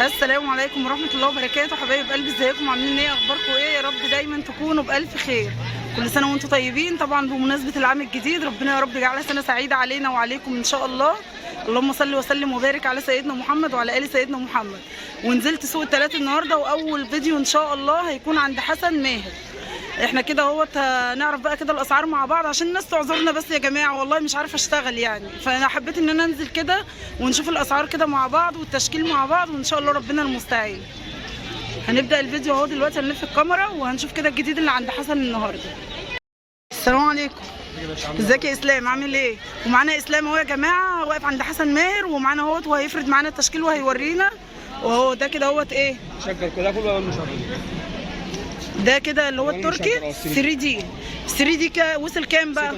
السلام عليكم ورحمة الله وبركاته. حبايب قلبي، ازيكم؟ عاملين ايه؟ اخباركم ايه؟ يا رب دايما تكونوا بألف خير. كل سنة وانتم طيبين. طبعا بمناسبة العام الجديد، ربنا يا رب يجعلها سنة سعيدة علينا وعليكم ان شاء الله. اللهم صل وسلم وبارك على سيدنا محمد وعلى آل سيدنا محمد. ونزلت سوق الثلاث النهارده، واول فيديو ان شاء الله هيكون عند حسن ماهر. احنا كده اهوت هنعرف بقى كده الاسعار مع بعض، عشان الناس تعذرنا بس يا جماعه، والله مش عارفه اشتغل يعني، فانا حبيت ان انا انزل كده ونشوف الاسعار كده مع بعض والتشكيل مع بعض، وان شاء الله ربنا المستعان. هنبدا الفيديو اهو دلوقتي، هنلف الكاميرا وهنشوف كده الجديد اللي عند حسن النهارده. السلام عليكم. ازيك يا اسلام؟ عامل ايه؟ ومعانا اسلام اهو يا جماعه، واقف عند حسن ماهر، ومعانا اهوت وهيفرد معانا التشكيل وهيورينا. وهو ده كده اهوت ايه؟ شغل كده كله مش ده كده اللي هو التركي 3 دي. 3 دي وصل كام بقى؟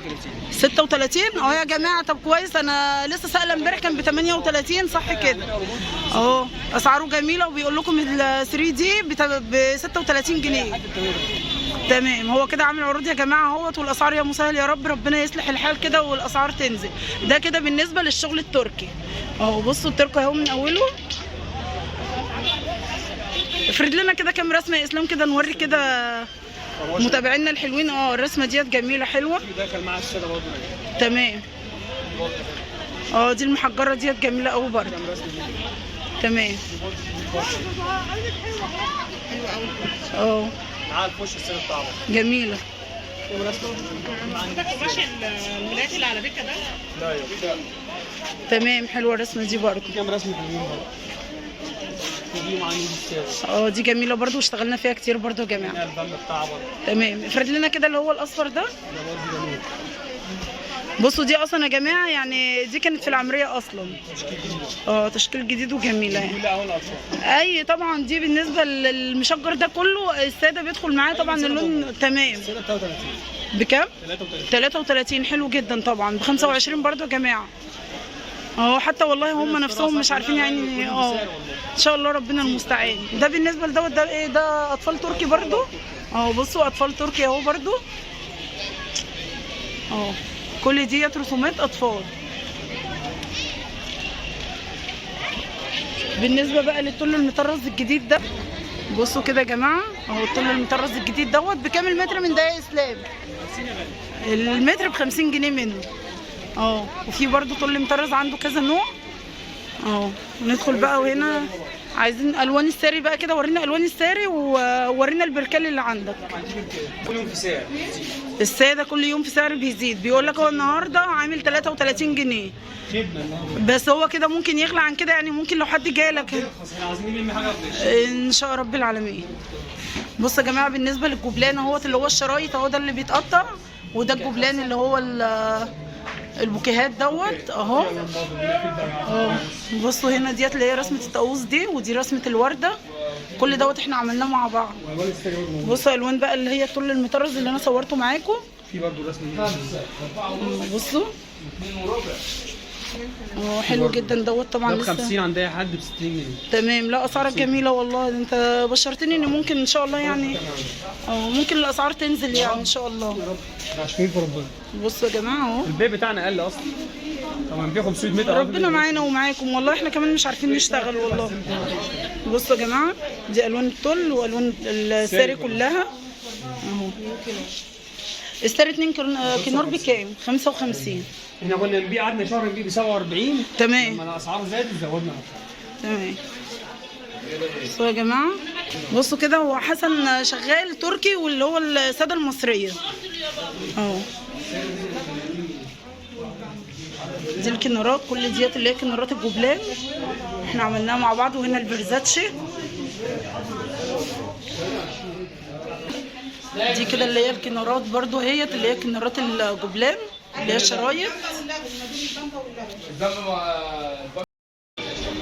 36 اهو يا جماعه. طب كويس، انا لسه سائله امبارح كان ب 38 صح كده اهو. اسعاره جميله، وبيقول لكم ال 3 دي ب 36 جنيه. تمام. هو كده عامل عروض يا جماعه اهوت، والاسعار يا مسهل يا رب، ربنا يصلح الحال كده والاسعار تنزل. ده كده بالنسبه للشغل التركي اهو. بصوا التركي اهو من اوله. افرد لنا كده كام رسمه يا اسلام كده، نوري كده متابعينا الحلوين. الرسمه ديت جميله حلوه. داخل مع الساده برضه. تمام. دي المحجره ديت جميله قوي برضه. تمام. حلوه قوي. معاها الفوش الساده بتاعه جميله. فاكر الملايات اللي على بكه ده؟ لا يا تمام. حلوه الرسمه دي برضه. كام رسمه حلوين برضه. دي معانا الساده. دي جميله برضه، واشتغلنا فيها كتير برضه يا جماعه. البند بتاعها برضه. تمام. افرد لنا كده اللي هو الاصفر ده. ده برضه جميل. بصوا دي اصلا يا جماعه يعني دي كانت في العمريه اصلا. تشكيل جديد وجميله يعني. كلها اول اطفال. اي طبعا. دي بالنسبه للمشجر ده كله الساده بيدخل معاه طبعا اللون. تمام. الساده 33. بكام؟ 33. 33. حلو جدا طبعا. ب 25 برضه يا جماعه. حتى والله هم نفسهم مش عارفين يعني. ان شاء الله ربنا المستعان. ده بالنسبه لدوت. ده ايه ده؟ اطفال تركي برضه. بصوا اطفال تركي اهو برضه. كل ديت رسومات اطفال. بالنسبه بقى للطول المطرز الجديد ده، بصوا كده يا جماعه اهو. الطول المطرز الجديد دوت بكام المتر من ده يا اسلام؟ المتر ب 50 جنيه منه. وفي برضو طول مطرز عنده كذا نوع. ندخل بقى، وهنا عايزين الوان الساري بقى كده. ورينا الوان الساري وورينا البركال اللي عندك. كل يوم في سعر. الساده كل يوم في سعر بيزيد. بيقول لك هو النهارده عامل 33 جنيه. بس هو كده ممكن يغلى عن كده يعني. ممكن لو حد جاي لك عايزين نلم حاجه ان شاء رب العالمين. بصوا يا جماعه بالنسبه للجبلان اهوت اللي هو الشرايط اهو، ده اللي بيتقطع. وده الجبلان اللي هو البوكيهات دوت اهو. بصوا هنا ديت اللي هي رسمه الطاووس دي، ودي رسمه الورده. كل دوت احنا عملناه مع بعض. بصوا الوان بقى اللي هي الطول المطرز اللي انا صورته معاكم. في برضه رسمه. بصوا حلو جدا دوت طبعا. ده ب لسه 50 عند اي حد ب 60 جنيه. تمام. لا اسعارك جميله والله. انت بشرتني ان ممكن ان شاء الله يعني ممكن الاسعار تنزل يعني ان شاء الله. يا رب عشان في ربنا. بصوا يا جماعه اهو. البيع بتاعنا اقل اصلا. طبعا بيع 500 متر. ربنا معانا ومعاكم والله. احنا كمان مش عارفين نشتغل والله. بصوا يا جماعه دي الوان التل والوان الساري كلها اهو. الساري 2 كنار بكام؟ 55. احنا كنا نبيع، قعدنا شهر نبيع ب 47. تمام. لما الاسعار زادت زودنا. تمام. بصوا يا جماعه. بصوا كده هو حسن شغال تركي، واللي هو الساده المصريه دي الكنارات. كل ديت اللي هي كنارات الجبلان احنا عملناها مع بعض. وهنا الفيرزاتشي دي كده اللي هي الكنارات برضو، هي اللي هي كنارات الجبلان اللي هي الشرايط.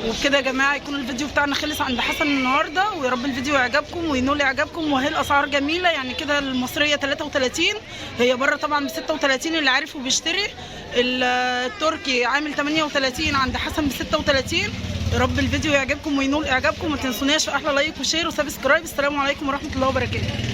وبكده يا جماعه يكون الفيديو بتاعنا خلص عند حسن النهارده. ويا رب الفيديو يعجبكم وينول اعجابكم. وهي الاسعار جميله يعني. كده المصريه 33، هي بره طبعا ب 36 اللي عارف وبيشتري. التركي عامل 38 عند حسن ب 36. يا رب الفيديو يعجبكم وينول اعجابكم. ما تنسوناش في احلى لايك وشير وسبسكرايب. السلام عليكم ورحمه الله وبركاته.